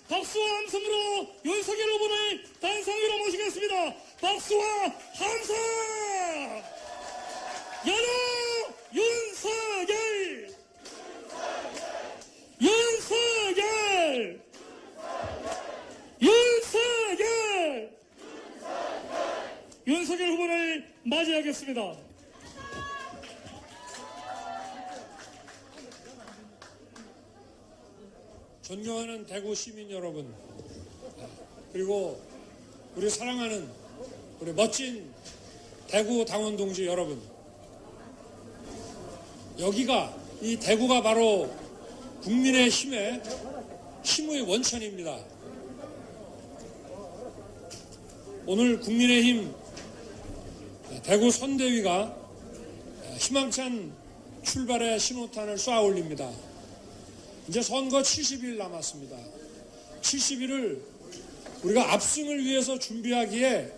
박수와 함성으로 윤석열 후보를 단상 위로 모시겠습니다. 박수와 함성! 열어 윤석열! 윤석열! 윤석열! 윤석열 후보를 맞이하겠습니다. 존경하는 대구 시민 여러분, 그리고 우리 사랑하는 우리 멋진 대구 당원 동지 여러분, 여기가 이 대구가 바로 국민의힘의 힘의 원천입니다. 오늘 국민의힘 대구 선대위가 희망찬 출발의 신호탄을 쏘아 올립니다. 이제 선거 70일 남았습니다. 70일을 우리가 압승을 위해서 준비하기에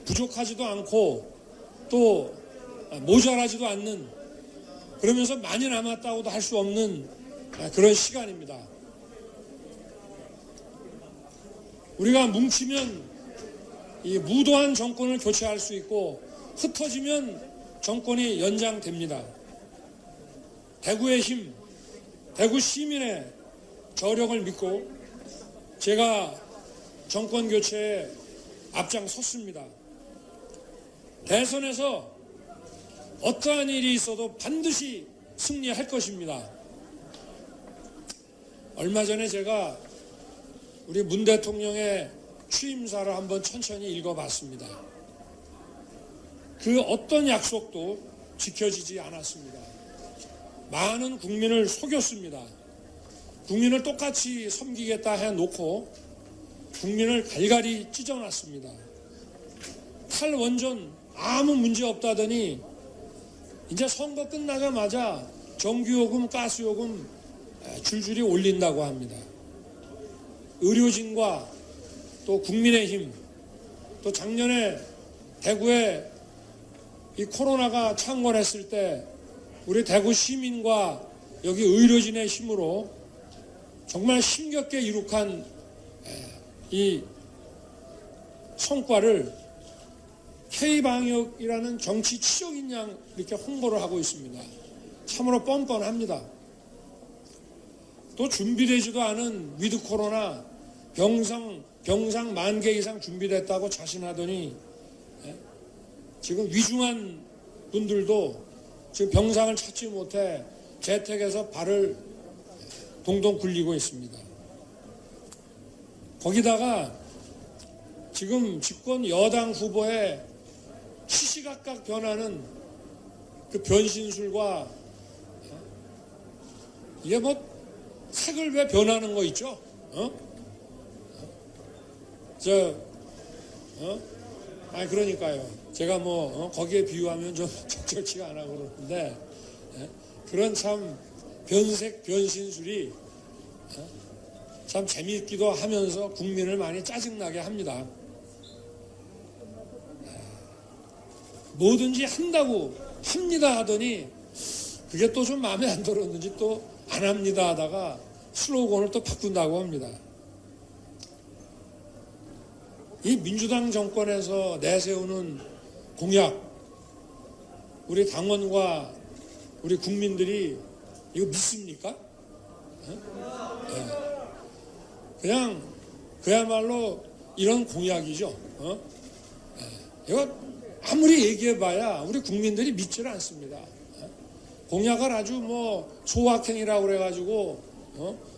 부족하지도 않고 또 모자라지도 않는, 그러면서 많이 남았다고도 할 수 없는 그런 시간입니다. 우리가 뭉치면 이 무도한 정권을 교체할 수 있고, 흩어지면 정권이 연장됩니다. 대구의 힘, 대구 시민의 저력을 믿고 제가 정권 교체에 앞장섰습니다. 대선에서 어떠한 일이 있어도 반드시 승리할 것입니다. 얼마 전에 제가 우리 문 대통령의 취임사를 한번 천천히 읽어봤습니다. 그 어떤 약속도 지켜지지 않았습니다. 많은 국민을 속였습니다. 국민을 똑같이 섬기겠다 해놓고 국민을 갈갈이 찢어놨습니다. 탈원전 아무 문제 없다더니 이제 선거 끝나자마자 전기요금, 가스요금 줄줄이 올린다고 합니다. 의료진과 또 국민의힘, 또 작년에 대구에 이 코로나가 창궐했을 때 우리 대구 시민과 여기 의료진의 힘으로 정말 힘겹게 이룩한 이 성과를 K방역이라는 정치 치욕인 양 이렇게 홍보를 하고 있습니다. 참으로 뻔뻔합니다. 또 준비되지도 않은 위드 코로나 병상 10,000개 이상 준비됐다고 자신하더니 지금 위중한 분들도 지금 병상을 찾지 못해 재택에서 발을 동동 굴리고 있습니다. 거기다가 지금 집권 여당 후보의 시시각각 변하는 그 변신술과 이게 뭐 색을 왜 변하는 거 있죠? 그러니까요. 제가 거기에 비유하면 좀 적절치가 않아 그러는데, 그런 참 변색 변신술이 참 재미있기도 하면서 국민을 많이 짜증나게 합니다. 뭐든지 한다고 합니다 하더니 그게 또 좀 마음에 안 들었는지 또 안 합니다 하다가 슬로건을 또 바꾼다고 합니다. 이 민주당 정권에서 내세우는 공약, 우리 당원과 우리 국민들이 이거 믿습니까? 그냥 그야말로 이런 공약이죠. 이거 아무리 얘기해봐야 우리 국민들이 믿지를 않습니다. 공약을 아주 소확행이라고 그래가지고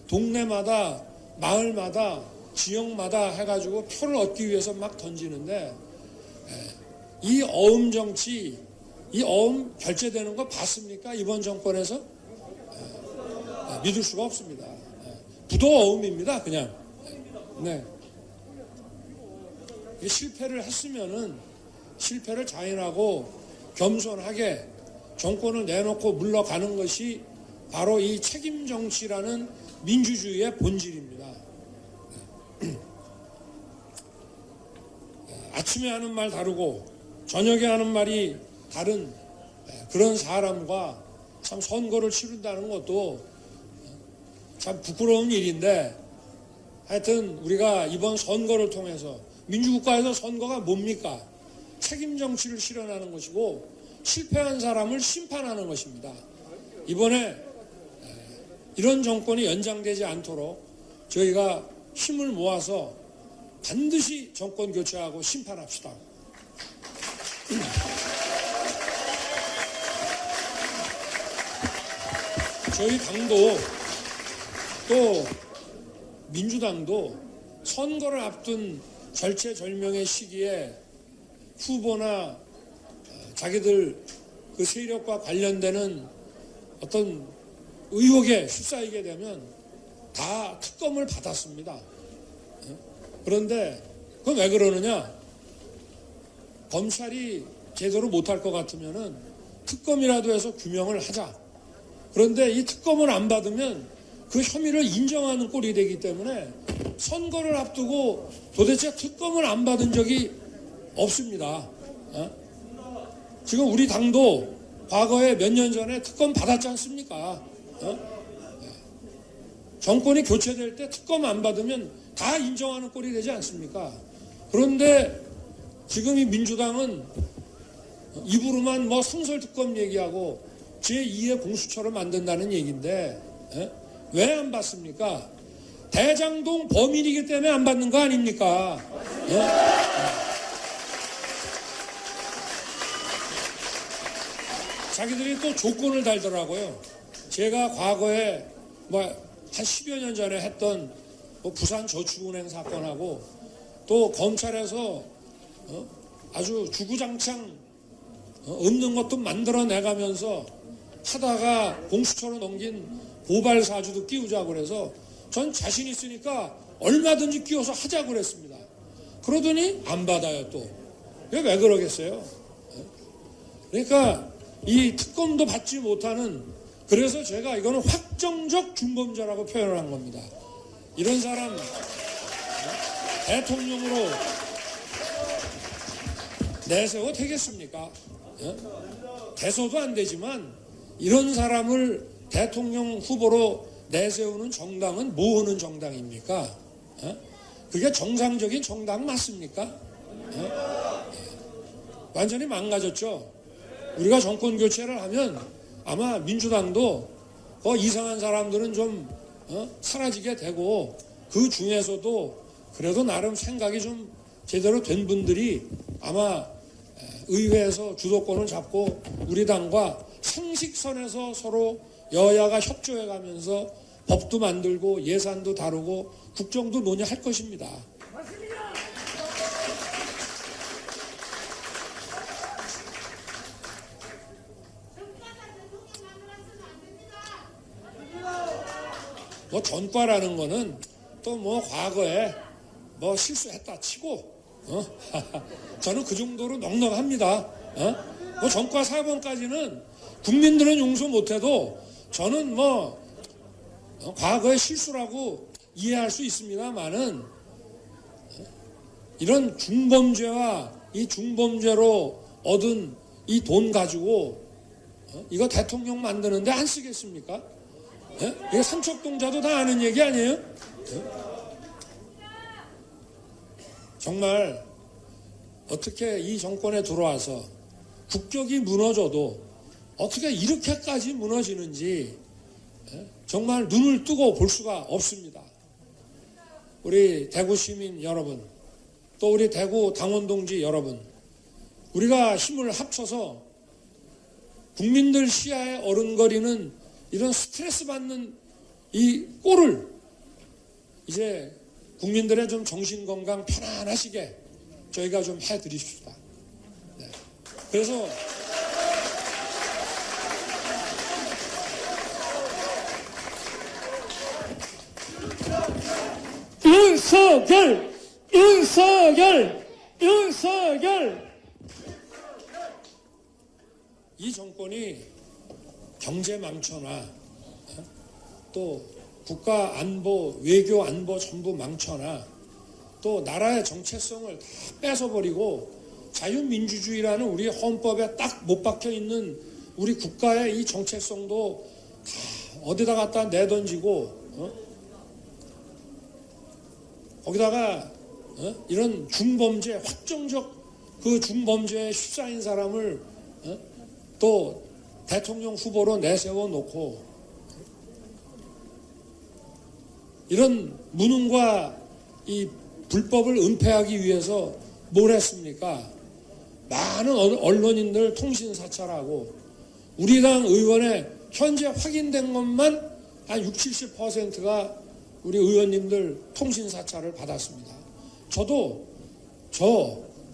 동네마다 마을마다 지역마다 해가지고 표를 얻기 위해서 막 던지는데, 이 어음 정치, 이 어음 결제되는 거 봤습니까? 이번 정권에서? 믿을 수가 없습니다. 부도 어음입니다, 그냥. 네. 실패를 했으면은 실패를 자인하고 겸손하게 정권을 내놓고 물러가는 것이 바로 이 책임 정치라는 민주주의의 본질입니다. 아침에 하는 말 다르고 저녁에 하는 말이 다른 그런 사람과 참 선거를 치른다는 것도 참 부끄러운 일인데 하여튼 우리가 이번 선거를 통해서 민주국가에서 선거가 뭡니까? 책임 정치를 실현하는 것이고 실패한 사람을 심판하는 것입니다. 이번에 이런 정권이 연장되지 않도록 저희가 힘을 모아서 반드시 정권 교체하고 심판합시다. 저희 당도 또 민주당도 선거를 앞둔 절체절명의 시기에 후보나 자기들 그 세력과 관련되는 어떤 의혹에 휩싸이게 되면 다 특검을 받았습니다. 그런데 그건 왜 그러느냐? 검찰이 제대로 못할 것 같으면은 특검이라도 해서 규명을 하자. 그런데 이 특검을 안 받으면 그 혐의를 인정하는 꼴이 되기 때문에 선거를 앞두고 도대체 특검을 안 받은 적이 없습니다. 지금 우리 당도 과거에 몇 년 전에 특검 받았지 않습니까? 정권이 교체될 때 특검 안 받으면 다 인정하는 꼴이 되지 않습니까? 그런데 지금 이 민주당은 입으로만 뭐 성설특검 얘기하고 제2의 공수처를 만든다는 얘기인데 왜 안 받습니까? 대장동 범인이기 때문에 안 받는 거 아닙니까? 자기들이 또 조건을 달더라고요. 제가 과거에 뭐 한 10여 년 전에 했던 뭐 부산저축은행 사건하고 또 검찰에서 아주 주구장창 없는 것도 만들어내가면서 하다가 공수처로 넘긴 고발 사주도 끼우자고 그래서 전 자신 있으니까 얼마든지 끼워서 하자고 그랬습니다. 그러더니 안 받아요 또. 왜 그러겠어요? 그러니까 이 특검도 받지 못하는, 그래서 제가 이거는 확정적 중범죄라고 표현을 한 겁니다. 이런 사람 대통령으로 내세워 되겠습니까? 돼서도 안 되지만 이런 사람을 대통령 후보로 내세우는 정당은 뭐 하는 정당입니까? 그게 정상적인 정당 맞습니까? 완전히 망가졌죠. 우리가 정권 교체를 하면 아마 민주당도 이상한 사람들은 좀 사라지게 되고, 그 중에서도 그래도 나름 생각이 좀 제대로 된 분들이 아마 의회에서 주도권을 잡고 우리 당과 상식선에서 서로 여야가 협조해가면서 법도 만들고 예산도 다루고 국정도 논의할 것입니다. 뭐 전과라는 거는 또 뭐 과거에 뭐 실수했다 치고 저는 그 정도로 넉넉합니다. 뭐 전과 4번까지는 국민들은 용서 못해도 저는 뭐 과거의 실수라고 이해할 수 있습니다만은 이런 중범죄와 이 중범죄로 얻은 이 돈 가지고 이거 대통령 만드는데 안 쓰겠습니까? 이거 삼척동자도 다 아는 얘기 아니에요? 정말 어떻게 이 정권에 들어와서 국격이 무너져도 어떻게 이렇게까지 무너지는지 정말 눈을 뜨고 볼 수가 없습니다. 우리 대구 시민 여러분, 또 우리 대구 당원 동지 여러분, 우리가 힘을 합쳐서 국민들 시야에 어른거리는 이런 스트레스 받는 이 꼴을 이제 국민들의 좀 정신건강 편안하시게 저희가 좀 해드립시다. 네. 그래서 윤석열 이 정권이 경제 망쳐놔, 또 국가 안보, 외교 안보 전부 망쳐놔, 또 나라의 정체성을 다 뺏어버리고 자유민주주의라는 우리 헌법에 딱 못 박혀 있는 우리 국가의 이 정체성도 다 어디다 갖다 내던지고 거기다가 이런 중범죄, 확정적 그 중범죄에 휩싸인 사람을 또 대통령 후보로 내세워 놓고 이런 무능과 이 불법을 은폐하기 위해서 뭘 했습니까? 많은 언론인들 통신 사찰하고 우리 당 의원의 현재 확인된 것만 한 60, 70%가 우리 의원님들 통신 사찰을 받았습니다. 저도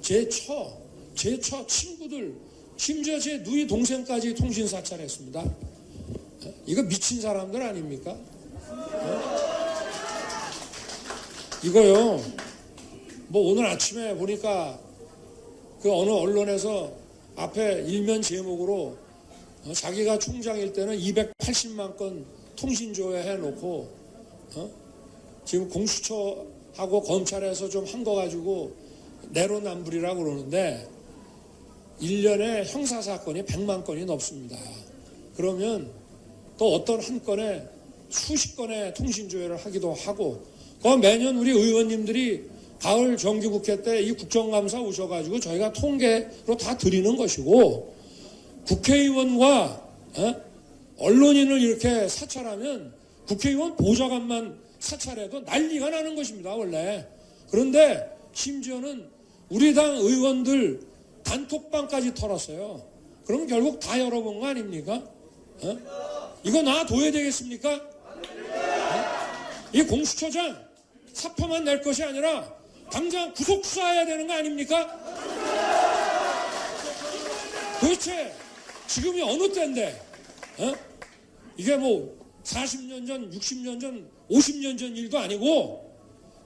제 처 친구들 심지어 제 누이 동생까지 통신 사찰했습니다. 이거 미친 사람들 아닙니까? 이거요. 뭐 오늘 아침에 보니까 그 어느 언론에서 앞에 일면 제목으로 자기가 총장일 때는 280만 건 통신 조회해 놓고 지금 공수처하고 검찰에서 좀 한 거 가지고 내로남불이라고 그러는데 1년에 형사사건이 100만 건이 넘습니다. 그러면 또 어떤 한 건에 수십 건의 통신조회를 하기도 하고 그 매년 우리 의원님들이 가을 정기국회 때 이 국정감사 오셔가지고 저희가 통계로 다 드리는 것이고 국회의원과 언론인을 이렇게 사찰하면 국회의원 보좌관만 사찰해도 난리가 나는 것입니다. 원래. 그런데 심지어는 우리 당 의원들 단톡방까지 털었어요. 그럼 결국 다 열어본 거 아닙니까? 이거 놔둬야 되겠습니까? 이 공수처장 사표만 낼 것이 아니라 당장 구속 수사해야 되는 거 아닙니까? 도대체 지금이 어느 때인데 이게 뭐 40년 전, 60년 전, 50년 전 일도 아니고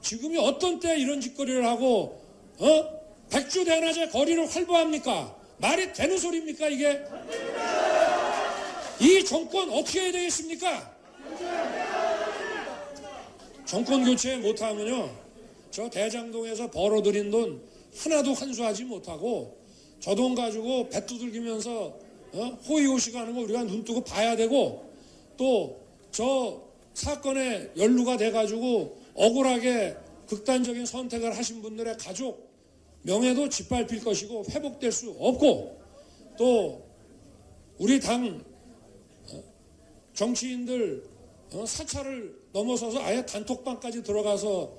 지금이 어떤 때 이런 짓거리를 하고 백주대낮에 거리를 활보합니까? 말이 되는 소리입니까 이게? 이 정권 어떻게 해야 되겠습니까? 정권 교체 못하면요 저 대장동에서 벌어들인 돈 하나도 환수하지 못하고 저 돈 가지고 배 두들기면서 호의호식 하는 거 우리가 눈 뜨고 봐야 되고 또 저 사건에 연루가 돼가지고 억울하게 극단적인 선택을 하신 분들의 가족 명예도 짓밟힐 것이고 회복될 수 없고 또 우리 당 정치인들 사찰을 넘어서서 아예 단톡방까지 들어가서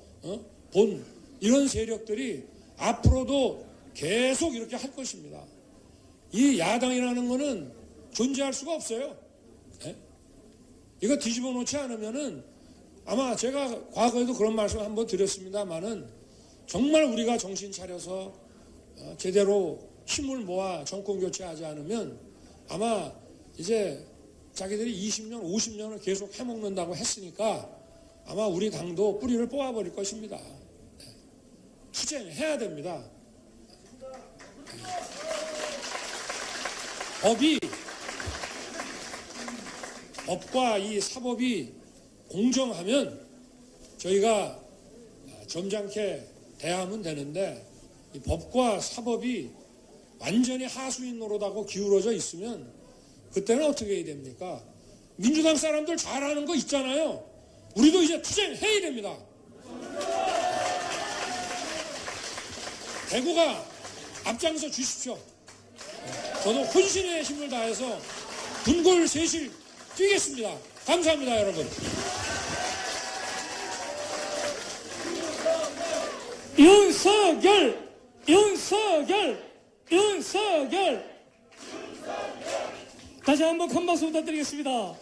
본 이런 세력들이 앞으로도 계속 이렇게 할 것입니다. 이 야당이라는 거는 존재할 수가 없어요. 이거 뒤집어 놓지 않으면은 아마 제가 과거에도 그런 말씀 한번 드렸습니다만은 정말 우리가 정신 차려서 제대로 힘을 모아 정권 교체하지 않으면 아마 이제 자기들이 20년, 50년을 계속 해먹는다고 했으니까 아마 우리 당도 뿌리를 뽑아버릴 것입니다. 투쟁해야 됩니다. 법과 이 사법이 공정하면 저희가 점잖게 대하면 되는데 이 법과 사법이 완전히 하수인 노릇하고 기울어져 있으면 그때는 어떻게 해야 됩니까? 민주당 사람들 잘하는 거 있잖아요. 우리도 이제 투쟁해야 됩니다. 대구가 앞장서 주십시오. 저도 혼신의 힘을 다해서 분골쇄실 뛰겠습니다. 감사합니다, 여러분. 윤석열! 다시 한번 큰 박수 부탁드리겠습니다.